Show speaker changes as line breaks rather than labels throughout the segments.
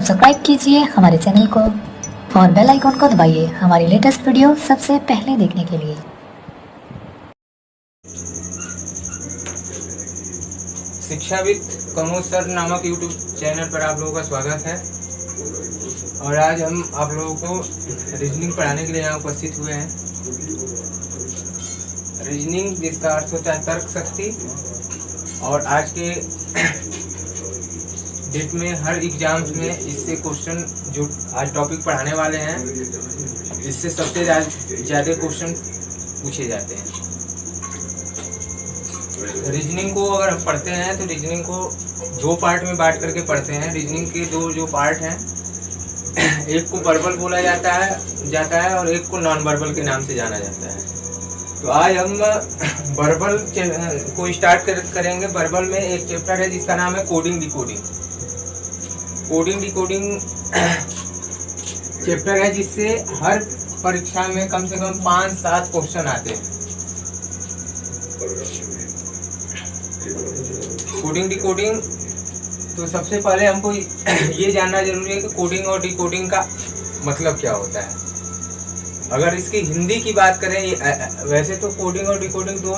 Subscribe कीजिए हमारे channel को और बेल आइकॉन को दबाइए हमारी लेटेस्ट वीडियो सबसे पहले देखने के लिए।
शिक्षाविद कमोद सर नामक यूट्यूब चैनल पर आप लोगों का स्वागत है। और आज हम आप लोगों को रीजनिंग पढ़ाने के लिए यहाँ उपस्थित हुए हैं। रीजनिंग जिसका अर्थ होता है तर्क शक्ति, और आज के डेट में हर एग्जाम्स में इससे क्वेश्चन जो आज टॉपिक पढ़ाने वाले हैं इससे सबसे ज़्यादा क्वेश्चन पूछे जाते हैं। रीजनिंग को अगर हम पढ़ते हैं तो रीजनिंग को दो पार्ट में बांट करके पढ़ते हैं। रीजनिंग के दो जो पार्ट हैं, एक को वर्बल बोला जाता है और एक को नॉन वर्बल के नाम से जाना जाता है। तो आज हम वर्बल को स्टार्ट करेंगे। वर्बल में एक चैप्टर है जिसका नाम है coding decoding. Coding decoding chapter है जिससे हर परीक्षा में कम से कम 5-7 क्वेश्चन आते हैं। कोडिंग डिकोडिंग, तो सबसे पहले हमको ये जानना जरूरी है कि कोडिंग और डिकोडिंग का मतलब क्या होता है। अगर इसकी हिंदी की बात करें, वैसे तो कोडिंग और डिकोडिंग तो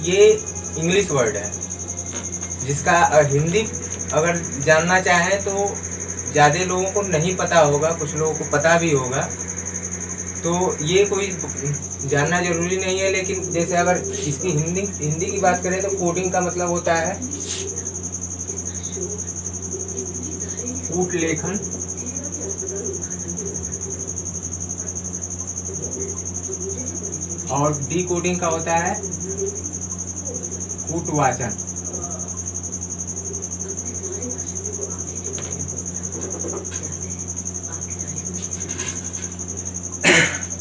ये इंग्लिश वर्ड है, जिसका हिंदी अगर जानना चाहें तो ज़्यादा लोगों को नहीं पता होगा, कुछ लोगों को पता भी होगा, तो ये कोई जानना जरूरी नहीं है। लेकिन जैसे अगर इसकी हिंदी की बात करें तो कोडिंग का मतलब होता है कूट लेखन, और डिकोडिंग का होता है कूट वाचन।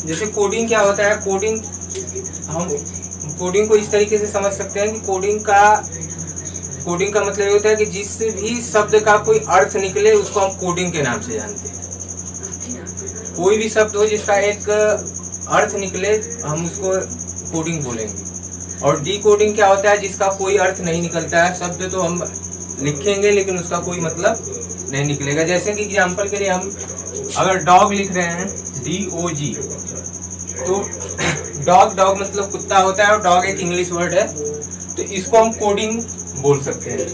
जैसे कोडिंग क्या होता है, हम कोडिंग को इस तरीके से समझ सकते हैं कि कोडिंग का मतलब ये होता है कि जिस भी शब्द का कोई अर्थ निकले उसको हम कोडिंग के नाम से जानते हैं। कोई भी शब्द हो जिसका एक अर्थ निकले हम उसको कोडिंग बोलेंगे। और डिकोडिंग क्या होता है, जिसका कोई अर्थ नहीं निकलता है, शब्द तो हम लिखेंगे लेकिन उसका कोई मतलब नहीं निकलेगा। जैसे कि एग्जाम्पल के लिए हम अगर डॉग लिख रहे हैं DOG, तो डॉग मतलब कुत्ता होता है और डॉग एक इंग्लिश वर्ड है, तो इसको हम कोडिंग बोल सकते हैं।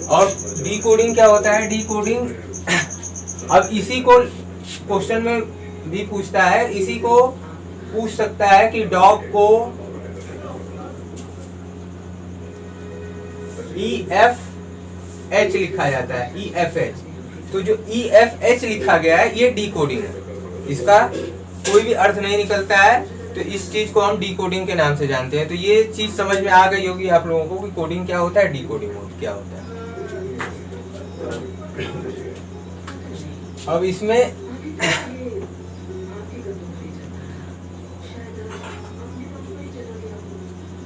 और डिकोडिंग क्या होता है, डिकोडिंग अब इसी को क्वेश्चन में भी पूछता है, इसी को पूछ सकता है कि डॉग को EFH लिखा जाता है, EFH। तो जो EFH लिखा गया है ये डिकोडिंग है, इसका कोई भी अर्थ नहीं निकलता है, तो इस चीज को हम डिकोडिंग के नाम से जानते हैं। तो ये चीज समझ में आ गई होगी आप लोगों को कि कोडिंग क्या होता है, डिकोडिंग क्या होता है। अब इसमें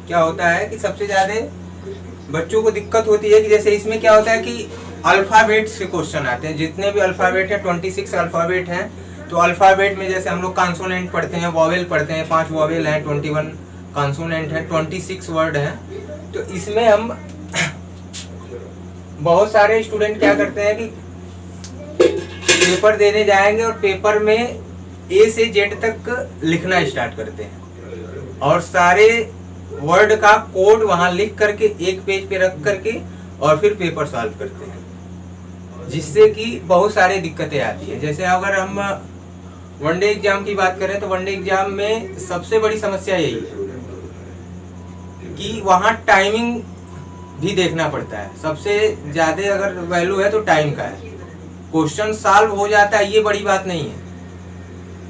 क्या होता है कि सबसे ज्यादा बच्चों को दिक्कत होती है कि जैसे इसमें क्या होता है कि अल्फाबेट से क्वेश्चन आते हैं। जितने भी अल्फाबेट है 26 अल्फाबेट हैं, तो अल्फाबेट में जैसे हम लोग कॉन्सोनेंट पढ़ते हैं, वॉवेल पढ़ते हैं, 5 वॉवेल हैं, 21 कॉन्सोनेंट हैं, 26 वर्ड हैं। तो इसमें हम बहुत सारे स्टूडेंट क्या करते हैं कि पेपर देने जाएंगे और पेपर में A से Z तक लिखना स्टार्ट करते हैं और सारे वर्ड का कोड वहां लिख करके एक पेज पे रख करके और फिर पेपर सॉल्व करते हैं, जिससे कि बहुत सारी दिक्कतें आती है। जैसे अगर हम वनडे एग्जाम की बात करें तो वनडे एग्जाम में सबसे बड़ी समस्या यही है कि वहाँ टाइमिंग भी देखना पड़ता है। सबसे ज़्यादा अगर वैल्यू है तो टाइम का है। क्वेश्चन सॉल्व हो जाता है ये बड़ी बात नहीं है,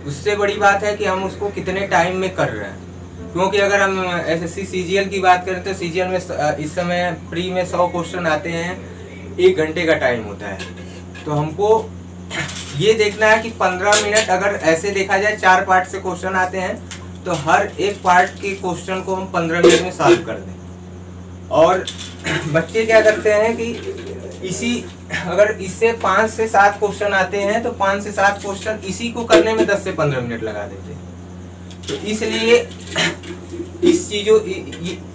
उससे बड़ी बात है कि हम उसको कितने टाइम में कर रहे हैं। क्योंकि अगर हम SSC CGL की बात करें तो CGL में इस समय प्री में 100 क्वेश्चन आते हैं, 1 घंटे का टाइम होता है। तो हमको ये देखना है कि 15 मिनट, अगर ऐसे देखा जाए 4 पार्ट से क्वेश्चन आते हैं तो हर एक पार्ट के क्वेश्चन को हम 15 मिनट में सॉल्व कर दें। और बच्चे क्या करते हैं कि अगर इससे 5 से 7 क्वेश्चन आते हैं तो 5 से 7 क्वेश्चन इसी को करने में 10 से 15 मिनट लगा देते हैं। तो इसलिए इस चीजों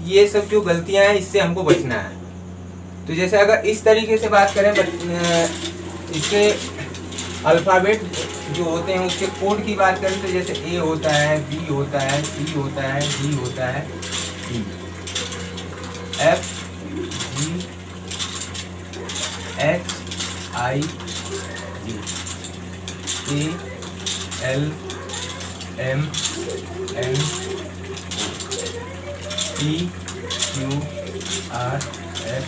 ये सब जो गलतियां हैं इससे हमको बचना है। तो जैसे अगर इस तरीके से बात करें इससे अल्फ़ाबेट जो होते हैं उसके कोड की बात करें तो जैसे ए होता है, बी होता है, सी होता है, डी होता है, E, F, G, H, I, G, A, L, M, N, P, Q, R, S,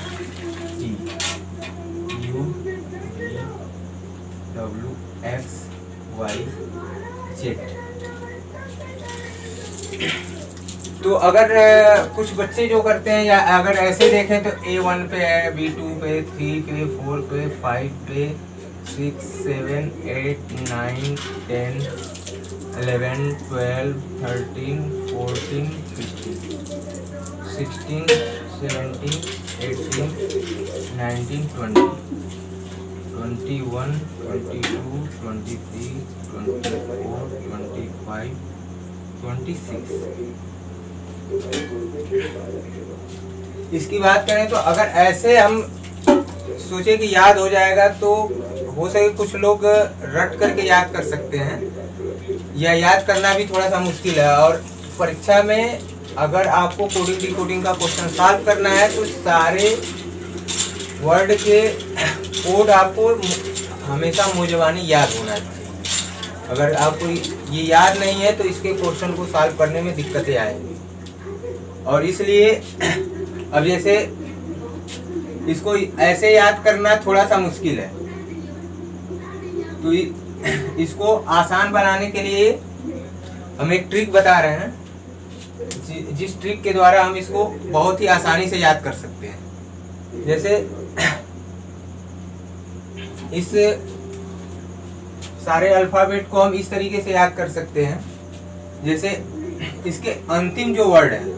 T, U, V, W, X, Y, Z. तो अगर कुछ बच्चे जो करते हैं या अगर ऐसे देखें तो A1 पे है, B2 पे, 3 पे, 4 पे, 5 पे, 6, 7, 8, 9, 10, 11, 12, 13, 14, 15, 16, 17, 18, 19, 20, 21, 22, 23, 24, 25, 26। इसकी बात करें तो अगर ऐसे हम सोचे कि याद हो जाएगा तो हो सके कुछ लोग रट करके याद कर सकते हैं या याद करना भी थोड़ा सा मुश्किल है। और परीक्षा में अगर आपको कोडिंग डिकोडिंग का क्वेश्चन सॉल्व करना है तो सारे वर्ड के कोड आपको हमेशा मौजवानी याद होना चाहिए। अगर आपको ये याद नहीं है तो इसके क्वेश्चन को सॉल्व करने में दिक्कतें आएंगी। और इसलिए अब जैसे इसको ऐसे याद करना थोड़ा सा मुश्किल है, तो इसको आसान बनाने के लिए हम एक ट्रिक बता रहे हैं, जिस ट्रिक के द्वारा हम इसको बहुत ही आसानी से याद कर सकते हैं। जैसे इस सारे अल्फाबेट को हम इस तरीके से याद कर सकते हैं, जैसे इसके अंतिम जो वर्ड है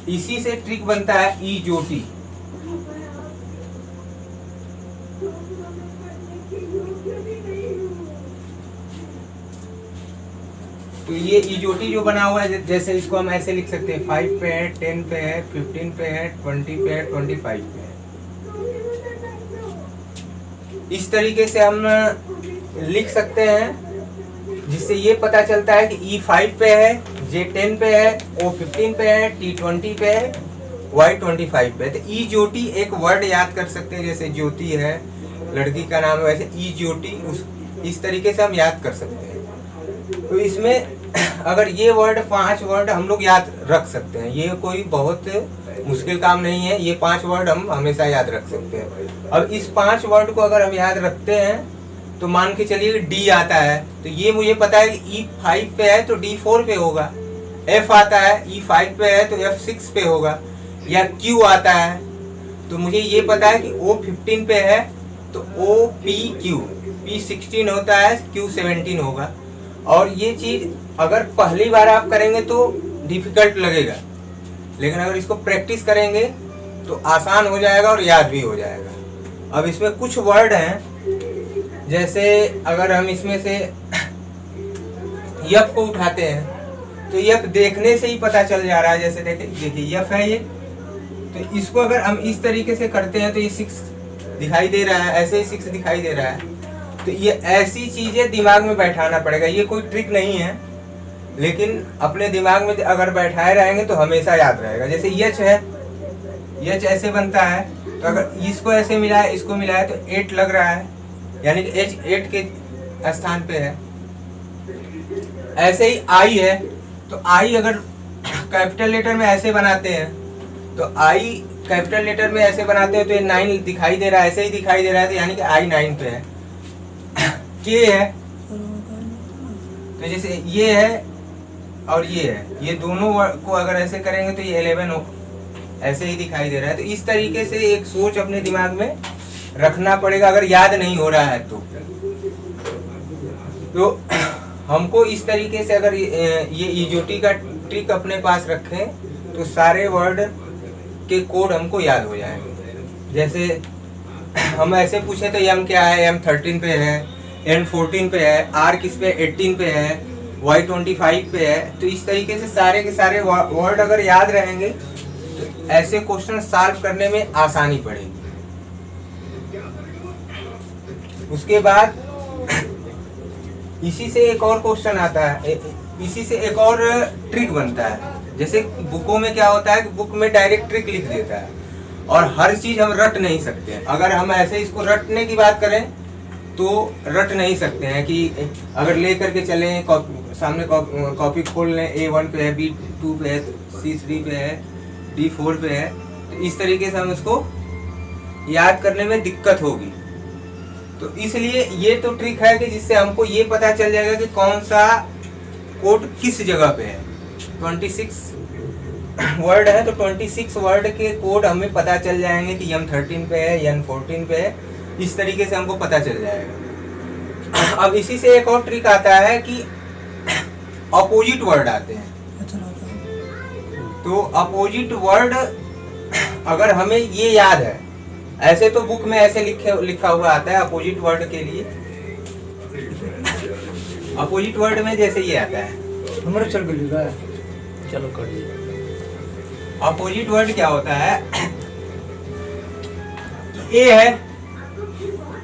इसी से ट्रिक बनता है ईजोटी। तो ये ईजोटी जो बना हुआ है, जैसे इसको हम ऐसे लिख सकते हैं, 5 पे है, 10 पे है, 15 पे है, 20 पे है, 25 पे है। इस तरीके से हम लिख सकते हैं, जिससे ये पता चलता है कि E5 पे है, J10 पे है, O15 पे है, T20 पे है, Y25 पे है। तो ई ज्योति एक वर्ड याद कर सकते हैं, जैसे ज्योति है लड़की का नाम है, वैसे ई ज्योति इस तरीके से हम याद कर सकते हैं। तो इसमें अगर ये वर्ड 5 वर्ड हम लोग याद रख सकते हैं, ये कोई बहुत मुश्किल काम नहीं है, ये 5 वर्ड हम हमेशा याद रख सकते हैं। अब इस 5 वर्ड को अगर हम याद रखते हैं तो मान के चलिए डी आता है, तो ये मुझे पता है कि E5 पे है तो D4 पे होगा। F आता है E5 पे है तो F6 पे होगा। या Q आता है तो मुझे ये पता है कि O15 पे है तो OPQ, P16 होता है, Q17 होगा। और ये चीज़ अगर पहली बार आप करेंगे तो डिफिकल्ट लगेगा, लेकिन अगर इसको प्रैक्टिस करेंगे तो आसान हो जाएगा और याद भी हो जाएगा। अब इसमें कुछ वर्ड हैं, जैसे अगर हम इसमें से यफ को उठाते हैं तो यफ देखने से ही पता चल जा रहा है। जैसे देखिए यफ है ये, तो इसको अगर हम इस तरीके से करते हैं तो ये 6 दिखाई दे रहा है, ऐसे ही 6 दिखाई दे रहा है। तो ये ऐसी चीज़ें दिमाग में बैठाना पड़ेगा। ये कोई ट्रिक नहीं है, लेकिन अपने दिमाग में अगर बैठाए रहेंगे तो हमेशा याद रहेगा। जैसे यच है, यच ऐसे बनता है, तो अगर इसको ऐसे मिलाए इसको मिलाए तो 8 लग रहा है, यानी कि एच 8 के स्थान पे है। ऐसे ही आई है, तो आई अगर कैपिटल लेटर में ऐसे बनाते हैं तो आई कैपिटल लेटर में ऐसे बनाते हैं तो ये 9 दिखाई दे रहा है, ऐसे ही दिखाई दे रहा है, तो यानी कि आई 9 पे है। के है तो जैसे ये है और ये है, ये दोनों को अगर ऐसे करेंगे तो ये 11 ऐसे ही दिखाई दे रहा है। तो इस तरीके से एक सोच अपने दिमाग में रखना पड़ेगा अगर याद नहीं हो रहा है तो हमको इस तरीके से अगर ये ईजोटी का ट्रिक अपने पास रखें तो सारे वर्ड के कोड हमको याद हो जाएंगे। जैसे हम ऐसे पूछे तो M क्या है, M 13 पे है, N 14 पे है, R किस पे 18 पे है, Y 25 पे है। तो इस तरीके से सारे के सारे वर्ड अगर याद रहेंगे तो ऐसे क्वेश्चन सॉल्व करने में आसानी पड़ेगी। उसके बाद इसी से एक और क्वेश्चन आता है, इसी से एक और ट्रिक बनता है। जैसे बुकों में क्या होता है कि बुक में डायरेक्ट ट्रिक लिख देता है और हर चीज हम रट नहीं सकते हैं। अगर हम ऐसे इसको रटने की बात करें तो रट नहीं सकते हैं कि अगर ले करके चलें, सामने कॉपी खोल लें, A1 पे है, B2 पे है, C3 पे है, D4 पे है, तो इस तरीके से हम उसको याद करने में दिक्कत होगी। तो इसलिए ये तो ट्रिक है कि जिससे हमको ये पता चल जाएगा कि कौन सा कोड किस जगह पे है। 26 वर्ड है तो 26 वर्ड के कोड हमें पता चल जाएंगे कि M13 पे है, N14 पे है, इस तरीके से हमको पता चल जाएगा। अब इसी से एक और ट्रिक आता है कि अपोजिट वर्ड आते हैं। तो अपोजिट वर्ड अगर हमें ये याद है, ऐसे तो बुक में ऐसे लिखा हुआ आता है अपोजिट वर्ड के लिए। अपोजिट वर्ड में जैसे ये आता है,
हमारा चल गया,
चलो कर दिए।
अपोजिट वर्ड क्या होता है? ए है,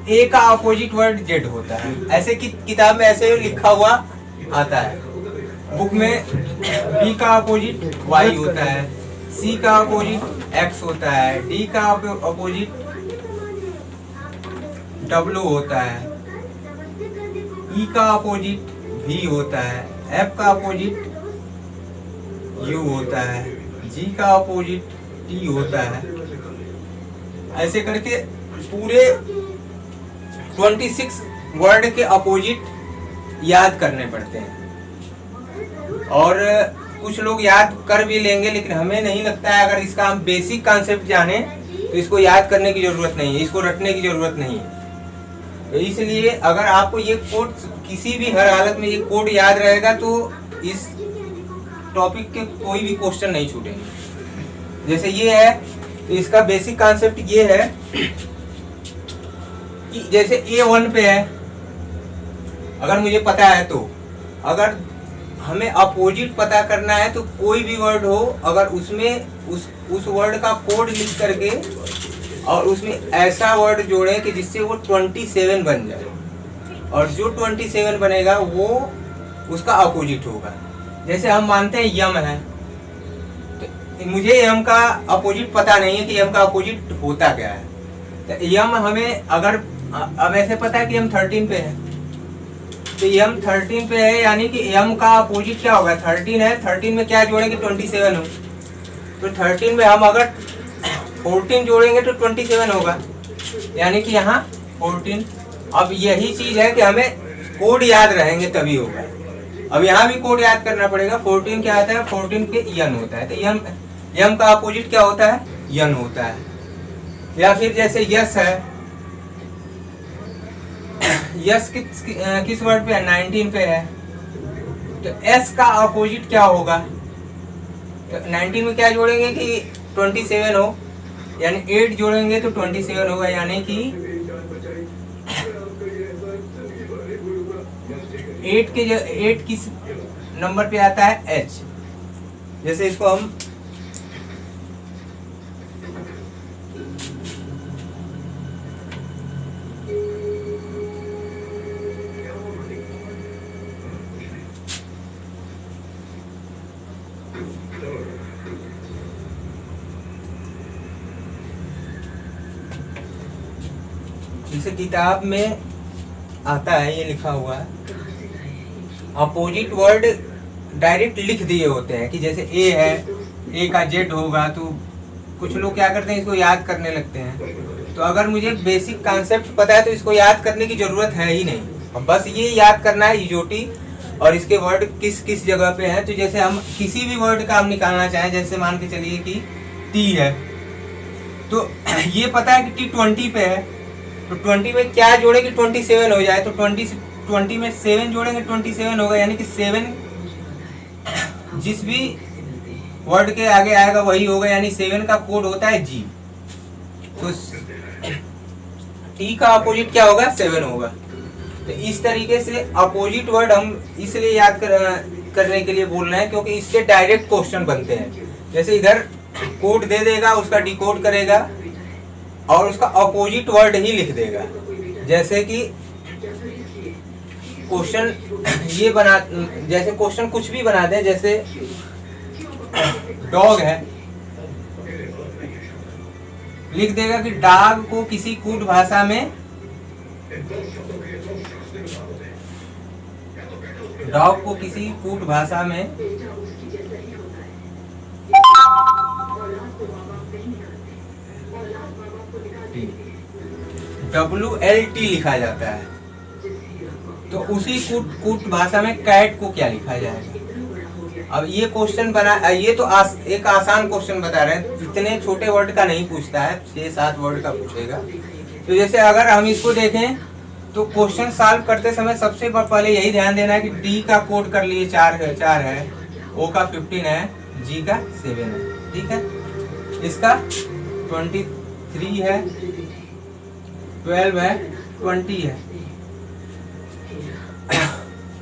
ए का अपोजिट वर्ड जेड होता है। ऐसे किताब में ऐसे लिखा हुआ आता है। बुक में बी का अपोजिट वाई होता है, सी का अपोजिट एक्स होता है, डी का अपोजिट डब्ल्यू होता है, ई का अपोजिट वी होता है, एफ का अपोजिट यू होता है, जी का अपोजिट टी होता है। ऐसे करके पूरे 26 वर्ड के अपोजिट याद करने पड़ते हैं। और कुछ लोग याद कर भी लेंगे, लेकिन हमें नहीं लगता है, अगर इसका हम बेसिक कॉन्सेप्ट जाने तो इसको याद करने की जरूरत नहीं है, इसको रटने की जरूरत नहीं है। तो इसलिए अगर आपको ये कोड किसी भी हर हालत में ये कोड याद रहेगा तो इस टॉपिक के कोई भी क्वेश्चन नहीं छूटेंगे। जैसे ये है तो इसका बेसिक कॉन्सेप्ट ये है कि जैसे A1 पे है, अगर मुझे पता है तो अगर हमें अपोजिट पता करना है तो कोई भी वर्ड हो, अगर उसमें उस वर्ड का कोड लिख करके और उसमें ऐसा वर्ड जोड़े कि जिससे वो 27 बन जाए, और जो 27 बनेगा वो उसका अपोजिट होगा। जैसे हम मानते हैं यम है, तो मुझे यम का अपोजिट पता नहीं है कि यम का अपोजिट होता क्या है। तो यम हमें अगर अब ऐसे पता है कि यम 13 पे है, तो यम 13 पे है, यानी कि यम का अपोजिट क्या होगा? 13 है, 13 में क्या जोड़ेंगे? 27 हो। तो 13 में हम अगर 14 जोड़ेंगे तो 27 होगा, यानी कि यहाँ 14। अब यही चीज है कि हमें कोड याद रहेंगे तभी होगा। अब यहाँ भी कोड याद करना पड़ेगा। 14 क्या आता है? 14 पे यन होता है, तो यम का अपोजिट क्या होता है? यन होता है। या फिर जैसे यस है, यस किस वर्ड पे है? 19 पे है, तो एस का अपोजिट क्या होगा? तो 19 में क्या जोड़ेंगे कि 27 हो, यानी 8 जोड़ेंगे तो 27 होगा, यानी कि 8 किस नंबर पे आता है? H। जैसे इसको हम जैसे किताब में आता है, ये लिखा हुआ है, अपोजिट वर्ड डायरेक्ट लिख दिए होते हैं कि जैसे ए है, ए का जेड होगा, तो कुछ लोग क्या करते हैं, इसको याद करने लगते हैं। तो अगर मुझे बेसिक कॉन्सेप्ट पता है तो इसको याद करने की जरूरत है ही नहीं, अब बस ये याद करना है इजोटी और इसके वर्ड किस किस जगह पे हैं। तो जैसे हम किसी भी वर्ड का हम निकालना चाहें, जैसे मान के चलिए कि टी है, तो ये पता है कि टी 20 पे है, तो 20 में क्या जोड़े कि 27 हो जाए, तो 20 में 7 जोड़ेंगे 27 होगा, यानी कि 7 जिस भी वर्ड के आगे आएगा वही होगा, यानी 7 का कोड होता है जी। तो टी का अपोजिट क्या होगा? 7 होगा। तो इस तरीके से अपोजिट वर्ड हम इसलिए याद करने के लिए बोल रहे हैं क्योंकि इससे डायरेक्ट क्वेश्चन बनते हैं। जैसे इधर कोड दे देगा, उसका डिकोड करेगा और उसका अपोजिट वर्ड ही लिख देगा। जैसे कि क्वेश्चन ये बना, जैसे क्वेश्चन कुछ भी बना दे, जैसे डॉग है, लिख देगा कि डॉग को किसी कूट भाषा में, डॉग को किसी कूट भाषा में WLT लिखा जाता है। तो उसी कूट भाषा में कैट को क्या लिखा जाएगा। अब ये क्वेश्चन बना, ये तो एक आसान क्वेश्चन बता रहे हैं, इतने छोटे वर्ड का नहीं पूछता है, 6-7 वर्ड का पूछेगा। तो जैसे अगर हम इसको देखें तो क्वेश्चन सॉल्व करते समय सबसे पहले यही ध्यान देना है कि डी का कोड कर लिए 4 है, ओ का 15 है, जी का 7 है, ठीक है। इसका 23 है, 12 है, 20 है।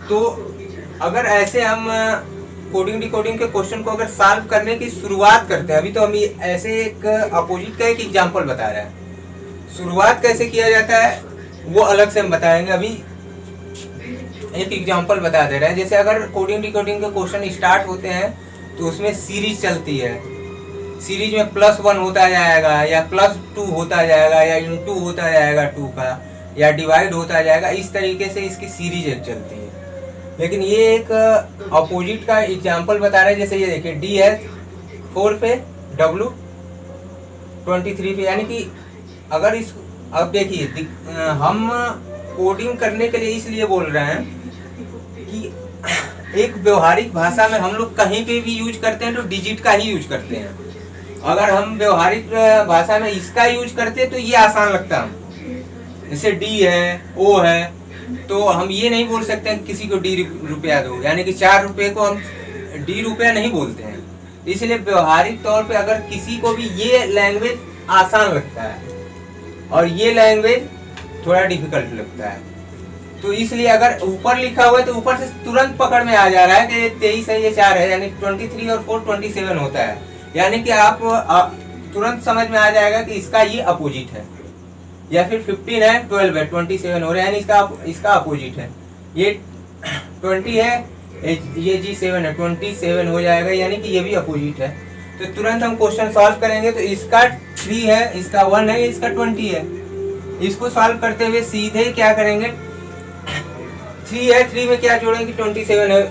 तो अगर ऐसे हम कोडिंग डिकोडिंग के क्वेश्चन को अगर सॉल्व करने की शुरुआत करते हैं, अभी तो हम ऐसे एक अपोजिट का एक एग्जांपल बता रहे हैं, शुरुआत कैसे किया जाता है वो अलग से हम बताएंगे। अभी एक एग्जांपल बता दे रहे हैं। जैसे अगर कोडिंग डिकोडिंग के क्वेश्चन स्टार्ट होते हैं तो उसमें सीरीज चलती है, सीरीज में +1 होता जाएगा या +2 होता जाएगा या इनटू होता जाएगा 2 का, या डिवाइड होता जाएगा, इस तरीके से इसकी सीरीज एक चलती है। लेकिन ये एक अपोजिट का एग्जांपल बता रहे हैं। जैसे ये देखिए डी है 4 पे, W 23 पे, यानी कि अगर इस, अब देखिए हम कोडिंग करने के लिए इसलिए बोल रहे हैं कि एक व्यवहारिक भाषा में हम लोग कहीं पे भी यूज करते हैं तो डिजिट का ही यूज करते हैं। अगर हम व्यवहारिक भाषा में इसका यूज करते तो ये आसान लगता है। जैसे डी है, ओ है, तो हम ये नहीं बोल सकते हैं किसी को डी रुपया दो, यानी कि 4 रुपये को हम डी रुपया नहीं बोलते हैं। इसलिए व्यवहारिक तौर पे अगर किसी को भी ये लैंग्वेज आसान लगता है और ये लैंग्वेज थोड़ा डिफिकल्ट लगता है, तो इसलिए अगर ऊपर लिखा हुआ है तो ऊपर से तुरंत पकड़ में आ जा रहा है कि ये 23 है, ये 4 है, यानी 23 और 4 27 होता है। यानी कि आप तुरंत समझ में आ जाएगा कि इसका ये अपोजिट है। या फिर 15 है, 12 है, 27 हो रहा है, यानी इसका अपोजिट है। ये 20 है, ये G7 है, 27 हो जाएगा, यानी कि ये भी अपोजिट है। तो तुरंत हम क्वेश्चन सॉल्व करेंगे तो इसका 3 है, इसका 1 है, इसका 20 है। इसको सॉल्व करते हुए सीधे क्या करेंगे, 3 है, 3 में क्या जोड़ेंगे, 27 है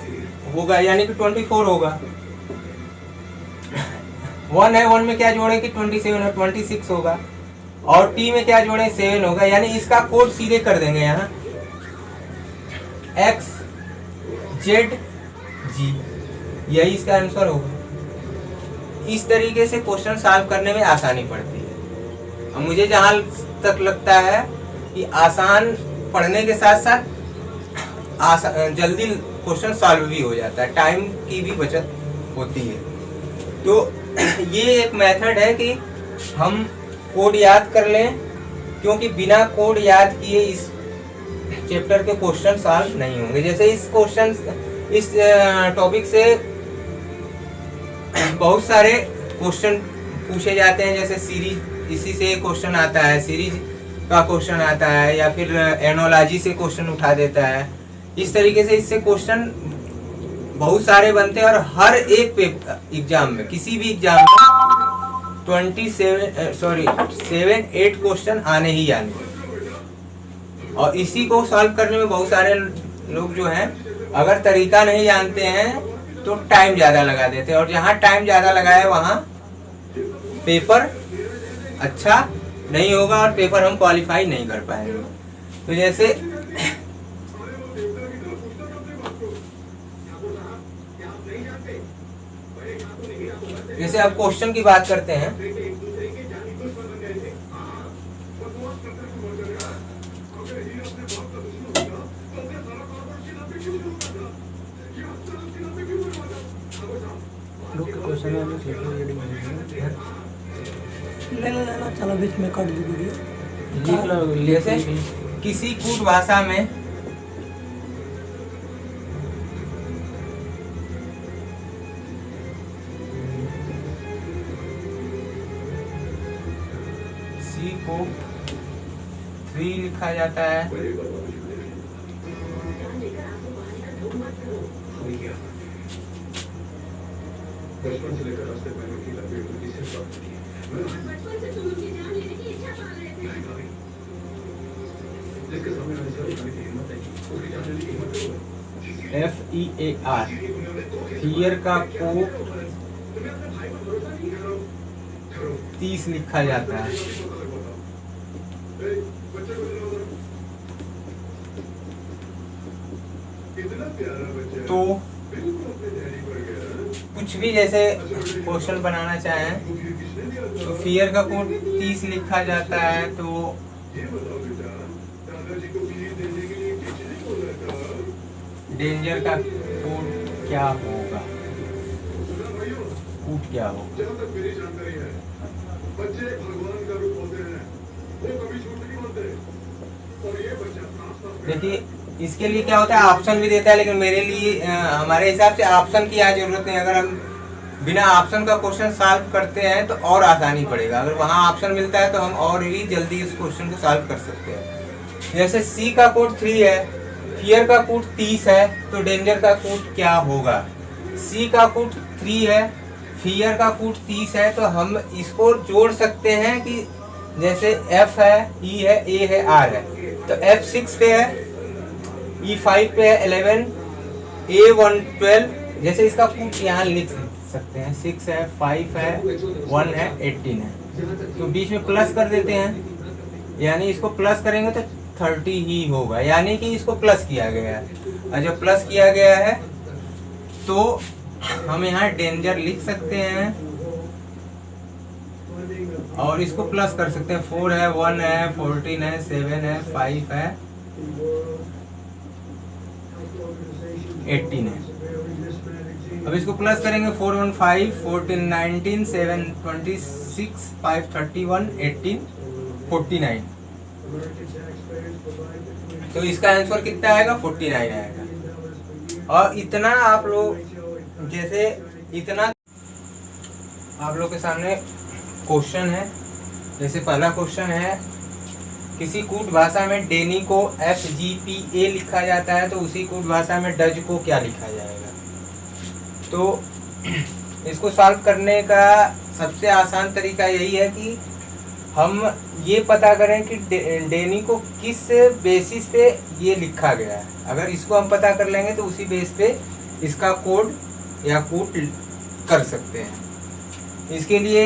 होगा, यानी कि 24 होगा। 1 है, 1 में क्या जोड़ेंगे, 27 है, 26 होगा। और T में क्या जोड़े, 7 होगा, यानी इसका कोड सीधे कर देंगे यहाँ X Z G, यही इसका आंसर होगा। इस तरीके से क्वेश्चन सॉल्व करने में आसानी पड़ती है। और मुझे जहाँ तक लगता है कि आसान पढ़ने के साथ साथ जल्दी क्वेश्चन सॉल्व भी हो जाता है, टाइम की भी बचत होती है। तो ये एक मेथड है कि हम कोड याद कर लें, क्योंकि बिना कोड याद किए इस चैप्टर के क्वेश्चन सॉल्व नहीं होंगे। जैसे इस टॉपिक से बहुत सारे क्वेश्चन पूछे जाते हैं, जैसे सीरीज, इसी से क्वेश्चन आता है, सीरीज का क्वेश्चन आता है, या फिर एनोलॉजी से क्वेश्चन उठा देता है। इस तरीके से इससे क्वेश्चन बहुत सारे बनते हैं और हर एक एग्जाम में, किसी भी एग्जाम में 7-8 क्वेश्चन आने ही आने। और इसी को सॉल्व करने में बहुत सारे लोग जो हैं, अगर तरीका नहीं जानते हैं तो टाइम ज़्यादा लगा देते हैं, और जहाँ टाइम ज़्यादा लगाए वहाँ पेपर अच्छा नहीं होगा और पेपर हम क्वालिफाई नहीं कर पाएंगे। तो जैसे अब क्वेश्चन की बात करते हैं।
चला बीच में काट दी।
जैसे किसी कूट भाषा में को 3 लिखा जाता है। FEAR फियर का कोड 30 लिखा जाता है। तो कुछ भी जैसे क्वेश्चन बनाना चाहें तो फियर का कोड 30 लिखा जाता है। तो डेंजर का कोड क्या होगा, कोड क्या होगा? देखिए इसके लिए क्या होता है, ऑप्शन भी देता है, लेकिन मेरे लिए हमारे हिसाब से ऑप्शन की यहाँ जरूरत नहीं। अगर हम बिना ऑप्शन का क्वेश्चन सॉल्व करते हैं तो और आसानी पड़ेगा। अगर वहाँ ऑप्शन मिलता है तो हम और ही जल्दी इस क्वेश्चन को सॉल्व कर सकते हैं। जैसे सी का कोड 3 है, फियर का कोड 30 है, तो डेंजर का कोड क्या होगा? सी का कोड 3 है, फियर का कोड 30 है, तो हम इसको जोड़ सकते हैं कि जैसे F है, E है, A है, R है, तो F 6 पे है, E 5 पे है 11, A 1 12। जैसे इसका कोड यहाँ लिख सकते हैं, 6 है, 5 है, 1 है, 18 है, तो बीच में प्लस कर देते हैं, यानी इसको प्लस करेंगे तो 30 ही होगा, यानी कि इसको प्लस किया गया है। और जब प्लस किया गया है तो हम यहाँ डेंजर लिख सकते हैं और इसको प्लस कर सकते हैं। 4 है, 1 है, 14 है, 7 है, 5 है, 18 है। अब इसको प्लस करेंगे, 4 1 5, 14 19, 7 26, 5 31, 18 49। तो इसका आंसर कितना आएगा? 49 आएगा। और इतना आप लोग जैसे इतना आप लोग के सामने क्वेश्चन है। जैसे पहला क्वेश्चन है, किसी कूट भाषा में डेनी को FGPA लिखा जाता है, तो उसी कूट भाषा में डज को क्या लिखा जाएगा? तो इसको सॉल्व करने का सबसे आसान तरीका यही है कि हम ये पता करें कि डेनी को किस बेसिस पे ये लिखा गया है। अगर इसको हम पता कर लेंगे तो उसी बेस पे इसका कोड या कूट कर सकते हैं। इसके लिए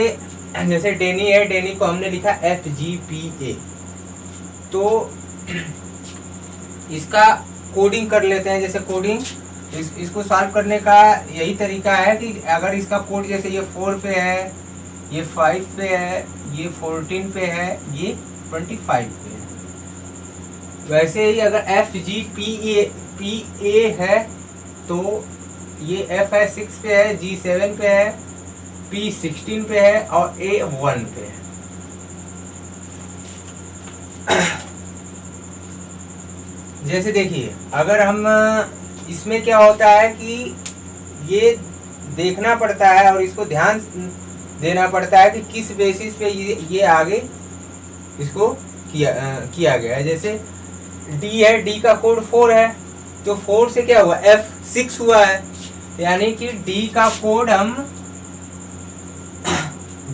जैसे डेनी है, डेनी को हमने लिखा FGPA, तो इसका कोडिंग कर लेते हैं। जैसे कोडिंग इसको सॉल्व करने का यही तरीका है कि अगर इसका कोड जैसे ये 4 पे है, ये 5 पे है, ये 14 पे है, ये 25 पे है, वैसे ही अगर FGPA है तो ये F है 6 पे है, G 7 पे है, P 16 पे है और A 1 पे है। जैसे देखिए अगर हम इसमें क्या होता है कि ये देखना पड़ता है और इसको ध्यान देना पड़ता है कि किस बेसिस पे ये आगे इसको किया गया है। जैसे D है, D का कोड 4 है, तो 4 से क्या हुआ? F 6 हुआ है, यानी कि D का कोड हम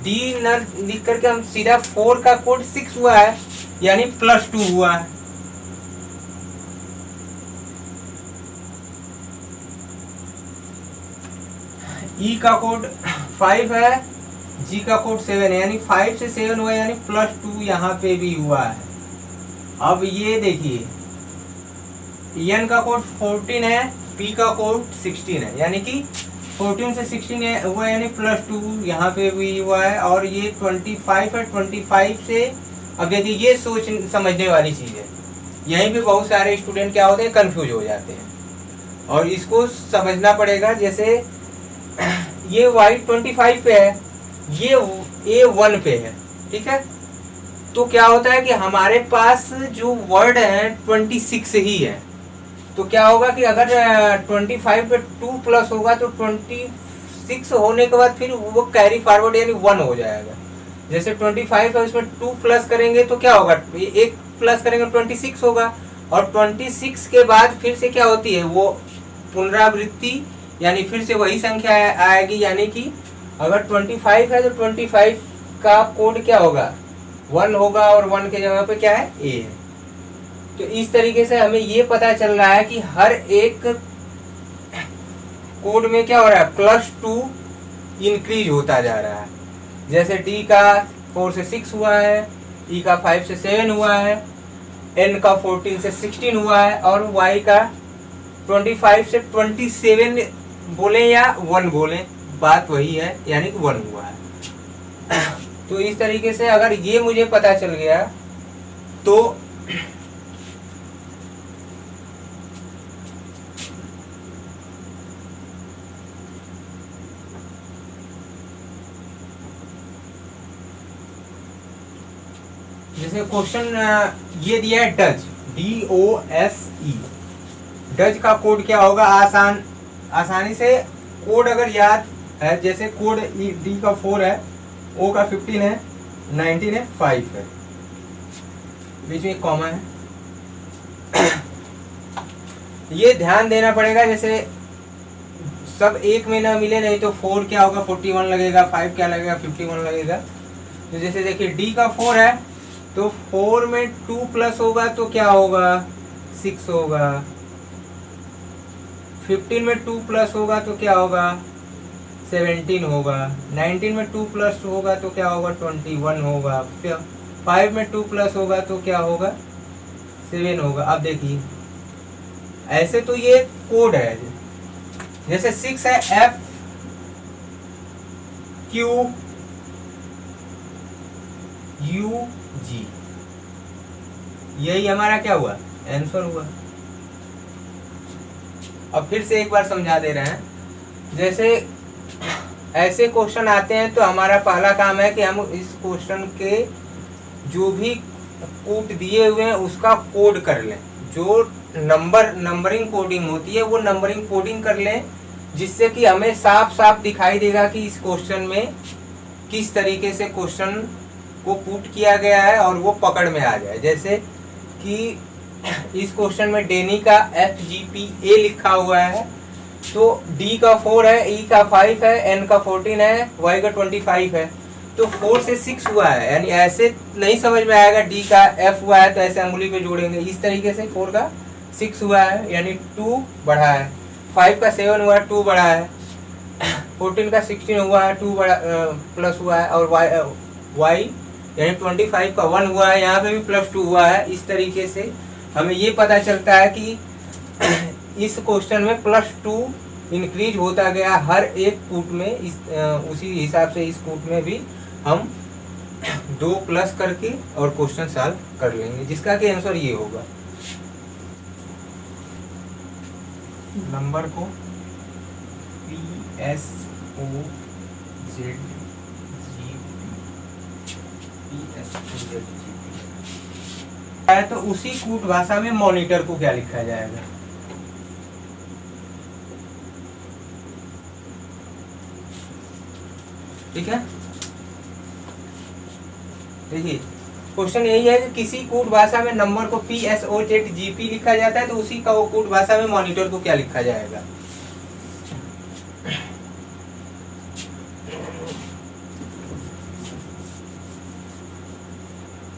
D न लिख करके हम सीधा 4 का कोड 6 हुआ है, यानी +2 हुआ है। E का कोड 5 है, G का कोड 7 है, यानी 5 से 7 हुआ, यानी +2 यहाँ पे भी हुआ है। अब ये देखिए N का कोड 14 है, P का कोड 16 है, यानी कि 14 से 16 हुआ, यानी +2 यहाँ पे भी हुआ है। और ये 25 है, 25 से अब देखिए ये सोच समझने वाली चीज़ है। यहीं पे बहुत सारे स्टूडेंट क्या होते हैं, कंफ्यूज हो जाते हैं और इसको समझना पड़ेगा। जैसे ये Y 25 पे है, ये A 1 पे है, ठीक है, तो क्या होता है कि हमारे पास जो वर्ड है 26 ही है, तो क्या होगा कि अगर 25 पे 2 प्लस होगा तो 26 होने के बाद फिर वो कैरी फॉरवर्ड यानी 1 हो जाएगा। जैसे 25 है उसमें 2 प्लस करेंगे तो क्या होगा, एक प्लस करेंगे 26 होगा, और 26 के बाद फिर से क्या होती है वो पुनरावृत्ति, यानी फिर से वही संख्या आएगी, यानी कि अगर 25 है तो 25 का कोड क्या होगा 1 होगा, और 1 के जगह पे क्या है ए है। तो इस तरीके से हमें ये पता चल रहा है कि हर एक कोड में क्या हो रहा है, +2 इंक्रीज होता जा रहा है। जैसे D का 4 से 6 हुआ है, E का 5 से 7 हुआ है, N का 14 से 16 हुआ है, और Y का 25 से 27 बोले या 1 बोले, बात वही है, यानी कि 1 हुआ है। तो इस तरीके से अगर ये मुझे पता चल गया तो जैसे क्वेश्चन ये दिया है डज, DOSE, डज का कोड क्या होगा, आसानी से कोड अगर याद है, जैसे कोड D का 4 है, O का 15 है, 19 है, 5 है, बीच में एक कॉमा है। ये ध्यान देना पड़ेगा, जैसे सब एक में ना मिले, नहीं तो 4 क्या होगा 41 लगेगा, 5 क्या लगेगा 51 लगेगा। तो जैसे देखिए D का 4 है तो 4 में 2 प्लस होगा तो क्या होगा 6 होगा, 15 में 2 प्लस होगा तो क्या होगा 17 होगा, 19 में 2 प्लस होगा तो क्या होगा 21 होगा, 5 में 2 प्लस होगा तो क्या होगा 7 होगा। अब देखिए ऐसे तो ये कोड है, जैसे 6 है FQUG, यही हमारा क्या हुआ आंसर हुआ। अब फिर से एक बार समझा दे रहे हैं, जैसे ऐसे क्वेश्चन आते हैं तो हमारा पहला काम है कि हम इस क्वेश्चन के जो भी कोड दिए हुए हैं उसका कोड कर लें, जो नंबरिंग कोडिंग होती है वो नंबरिंग कोडिंग कर लें, जिससे कि हमें साफ साफ दिखाई देगा कि इस क्वेश्चन में किस तरीके से क्वेश्चन को पुट किया गया है और वो पकड़ में आ जाए। जैसे कि इस क्वेश्चन में डेनी का FGPA लिखा हुआ है, तो D का 4 है, E का 5 है, N का 14 है, Y का 25 है, तो 4 से 6 हुआ है, यानी ऐसे नहीं समझ में आएगा D का F हुआ है तो ऐसे अंगुली पे जोड़ेंगे, इस तरीके से 4 का 6 हुआ है यानी 2 बढ़ा है, 5 का 7 हुआ है 2 बढ़ा है, 14 का 16 हुआ है 2 बढ़ा प्लस हुआ है, और Y यानी 25 का 1 हुआ है, यहाँ पे भी +2 हुआ है। इस तरीके से हमें ये पता चलता है कि इस क्वेश्चन में +2 इंक्रीज होता गया हर एक कूट में। उसी हिसाब से इस कूट में भी हम 2 प्लस करके और क्वेश्चन सॉल्व कर लेंगे, जिसका कि आंसर ये होगा। नंबर को PSOZGP है तो उसी कूट भाषा में मॉनिटर को क्या लिखा जाएगा। ठीक है, देखिए क्वेश्चन यही है कि किसी कूट भाषा में नंबर को PSOZGP लिखा जाता है तो उसी का वो कूट भाषा में मॉनिटर को क्या लिखा जाएगा।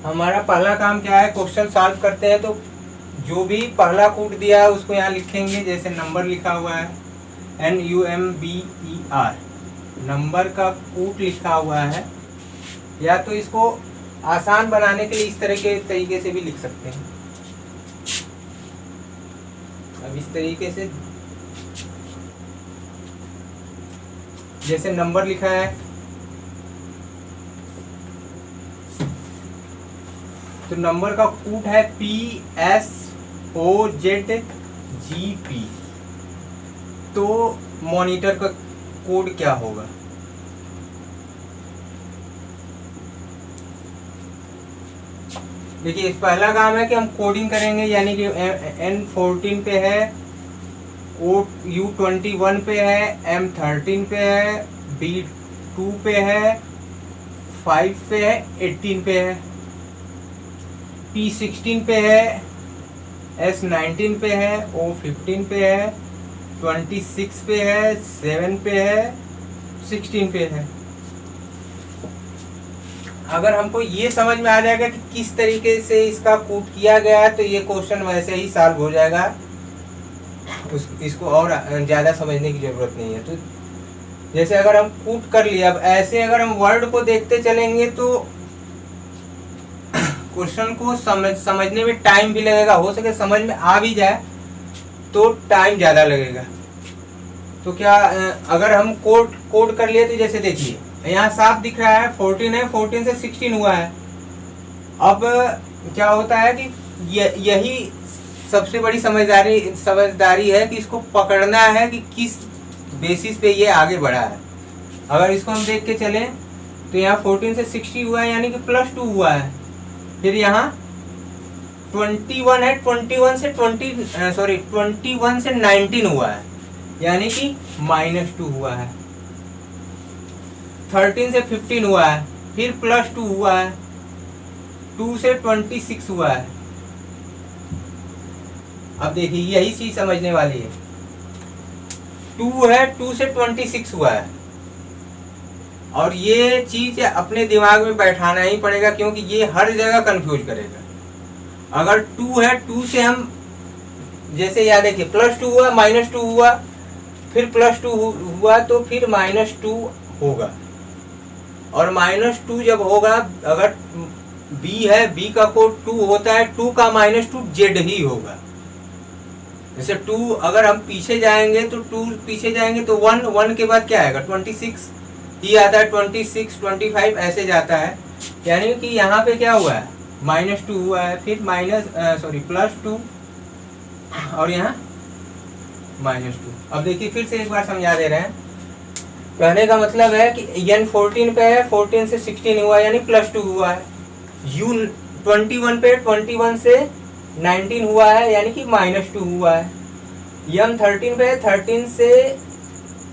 हमारा पहला काम क्या है, क्वेश्चन सॉल्व करते हैं तो जो भी पहला कूट दिया है उसको यहाँ लिखेंगे। जैसे नंबर लिखा हुआ है NUMBER, नंबर का कूट लिखा हुआ है, या तो इसको आसान बनाने के लिए इस तरह के तरीके से भी लिख सकते हैं। अब इस तरीके से जैसे नंबर लिखा है तो नंबर का कूट है PSOZGP, तो मॉनिटर का कोड क्या होगा। देखिए इस पहला काम है कि हम कोडिंग करेंगे, यानी कि N14 पे है, U21 पे है, M13 पे है, B2 पे है, 5 पे है, 18 पे है, P 16 पे है, S 19 पे है, O 15 पे है, 26 पे है, 7 पे है, 16 पे है। अगर हमको ये समझ में आ जाएगा कि किस तरीके से इसका कूट किया गया है तो ये क्वेश्चन वैसे ही सॉल्व हो जाएगा, इसको और ज़्यादा समझने की ज़रूरत नहीं है। तो जैसे अगर हम कूट कर लिया, अब ऐसे अगर हम वर्ड को देखते चलेंगे तो क्वेश्चन को समझने में टाइम भी लगेगा, हो सके समझ में आ भी जाए तो टाइम ज़्यादा लगेगा। तो क्या अगर हम कोड कर लिए तो जैसे देखिए यहाँ साफ दिख रहा है 14 है, 14 से 16 हुआ है। अब क्या होता है कि यही सबसे बड़ी समझदारी है कि इसको पकड़ना है कि किस बेसिस पे ये आगे बढ़ा है। अगर इसको हम देख के चलें तो यहाँ 14 से 60 हुआ है यानी कि +2 हुआ है। फिर यहाँ 21 है, 21 से 19 हुआ है यानी कि -2 हुआ है। 13 से 15 हुआ है, फिर +2 हुआ है, 2 से 26 हुआ है। अब देखिए यही चीज समझने वाली है, 2 है, 2 से 26 हुआ है। और ये चीज अपने दिमाग में बैठाना ही पड़ेगा क्योंकि ये हर जगह कंफ्यूज करेगा। अगर 2 है, 2 से हम जैसे याद देखिए +2 हुआ, -2 हुआ, फिर +2 हुआ तो फिर -2 होगा। और -2 जब होगा, अगर B है, B का कोड 2 होता है, 2 का -2 Z ही होगा। जैसे 2 अगर हम पीछे जाएंगे तो 2 पीछे जाएंगे तो 1 के बाद क्या आएगा 26 ही आता है, 26 25 ऐसे जाता है। यानी कि यहाँ पे क्या हुआ है -2 हुआ है, फिर +2 और यहाँ -2। अब देखिए फिर से एक बार समझा दे रहे हैं। कहने का मतलब है कि N 14 पे है, 14 से 16 हुआ यानी +2 हुआ है। U 21 पे 21 से 19 हुआ है यानी कि -2 हुआ है। M 13 पे 13 से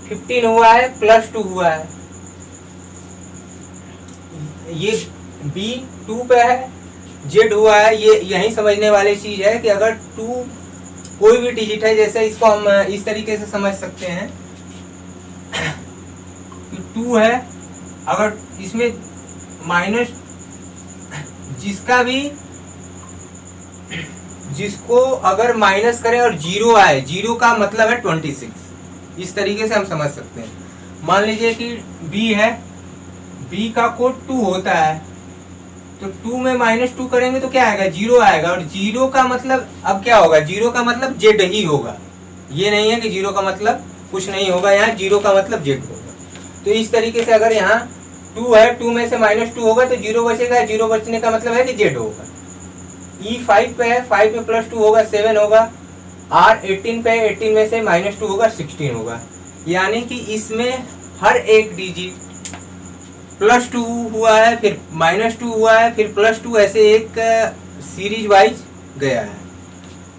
15 हुआ है, +2 हुआ है। ये B 2 पे है, Z हुआ है। ये यही समझने वाली चीज है कि अगर 2 कोई भी डिजिट है, जैसे इसको हम इस तरीके से समझ सकते हैं कि 2 है, अगर इसमें माइनस जिसको अगर माइनस करें और 0 आए, 0 का मतलब है 26। इस तरीके से हम समझ सकते हैं। मान लीजिए कि B है, B का कोड 2 होता है, तो 2 में -2 करेंगे तो क्या आएगा 0 आएगा। और 0 का मतलब अब क्या होगा, 0 का मतलब Z ही होगा। ये नहीं है कि 0 का मतलब कुछ नहीं होगा, यहाँ 0 का मतलब Z होगा। तो इस तरीके से अगर यहाँ 2 है, 2 में से -2 होगा तो 0 बचेगा, 0 बचने का मतलब है कि Z होगा। E 5 पे है, 5 में +2 होगा 7 होगा। R 18 पे है, 18 में से -2 होगा 16 होगा। यानी कि इसमें हर एक डिजिट +2 हुआ है, फिर -2 हुआ है, फिर +2, ऐसे एक सीरीज वाइज गया है।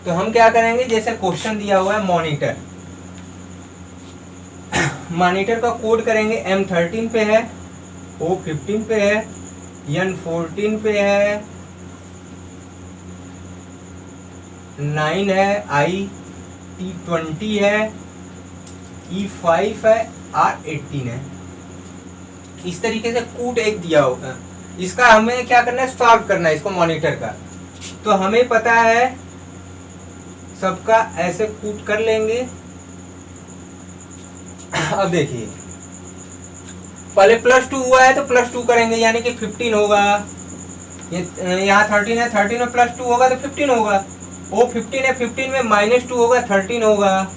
तो हम क्या करेंगे, जैसे क्वेश्चन दिया हुआ है मॉनिटर, मॉनिटर का कोड करेंगे। M 13 पे है, O 15 पे है, N 14 पे है, 9 है, I T 20 है, E 5 है, R 18 है। इस तरीके से कूट एक दिया होगा, इसका हमें क्या करना है, सॉल्व करना है इसको मॉनिटर का। तो हमें पता है सबका, ऐसे कूट कर लेंगे। अब देखिए पहले +2 हुआ है तो +2 करेंगे यानी कि 15 होगा। यहाँ 13 है, 13 में +2 होगा तो 15 होगा। वो 15 है, 15 में -2 होगा, 13 होगा।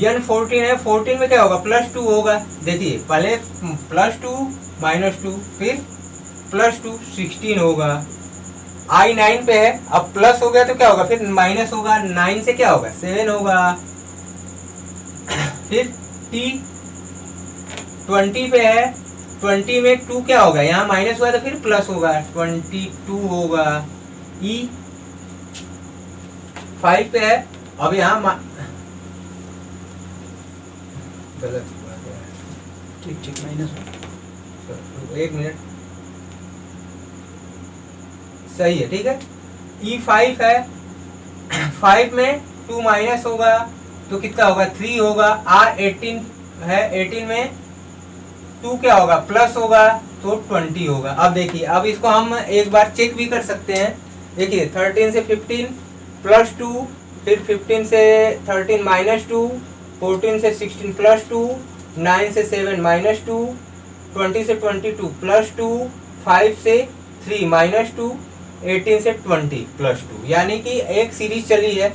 N 14 है, 14 में क्या होगा +2 होगा। देखिए पहले +2 -2 फिर +2 16 होगा। I 9 पे है, अब प्लस हो गया तो क्या होगा, फिर माइनस होगा। 9 से क्या होगा 7 होगा। फिर T 20 पे है, 20 में 2 क्या होगा, यहाँ माइनस हुआ तो फिर प्लस होगा, 22 होगा। E 5 पे है, अब यहाँ गलत हुआ,
ठीक माइनस
एक मिनट, सही है, ठीक है। E5 है, 5 में 2 माइनस होगा तो कितना होगा, 3 होगा। R18 है, 18 में 2 क्या होगा, प्लस होगा तो 20 होगा। अब देखिए, अब इसको हम एक बार चेक भी कर सकते हैं। देखिए 13 से 15 प्लस 2, फिर 15 से 13 माइनस 2, 14 से 16 प्लस 2, 9 से 7 माइनस 2, 20 से 22 प्लस 2, 5 से 3 माइनस 2, 18 से 20 प्लस 2, यानी कि एक सीरीज चली है।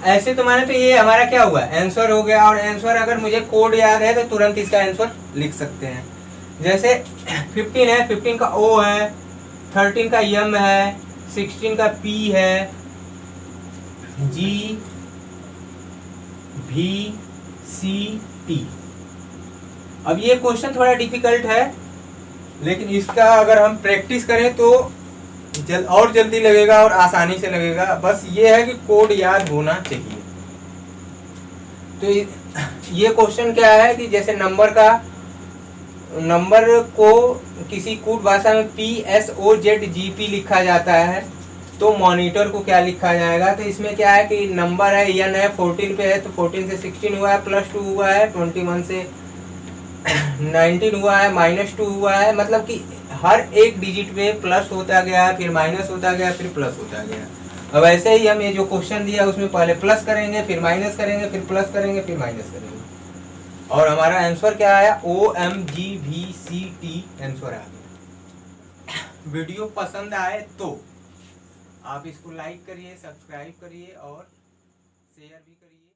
ऐसे तो माने तो ये हमारा क्या हुआ, आंसर हो गया। और आंसर अगर मुझे कोड याद है तो तुरंत इसका आंसर लिख सकते हैं। जैसे 15 है, 15 का O है, 13 का M है, 16 का P है, G V C T। अब ये क्वेश्चन थोड़ा डिफिकल्ट है, लेकिन इसका अगर हम प्रैक्टिस करें तो और जल्दी लगेगा और आसानी से लगेगा। बस ये है कि कोड याद होना चाहिए। तो ये क्वेश्चन क्या है कि जैसे नंबर को किसी कूट भाषा में PSOZGP लिखा जाता है, तो मॉनिटर को क्या लिखा जाएगा। तो इसमें क्या है कि नंबर है n है, 14 पे है, तो 14 से 16 हुआ है, प्लस 2 हुआ है, 21 से 19 हुआ है, माइनस 2 हुआ है। मतलब कि हर एक डिजिट में प्लस होता गया, फिर माइनस होता गया, फिर प्लस होता गया। अब ऐसे ही हम ये जो क्वेश्चन दिया उसमें पहले प्लस करेंगे, फिर माइनस करेंगे, फिर प्लस करेंगे, फिर माइनस करेंगे, और हमारा आंसर क्या आया, OMGVCT आंसर आ गया। वीडियो पसंद आए तो आप इसको लाइक करिए, सब्सक्राइब करिए और शेयर भी करिए।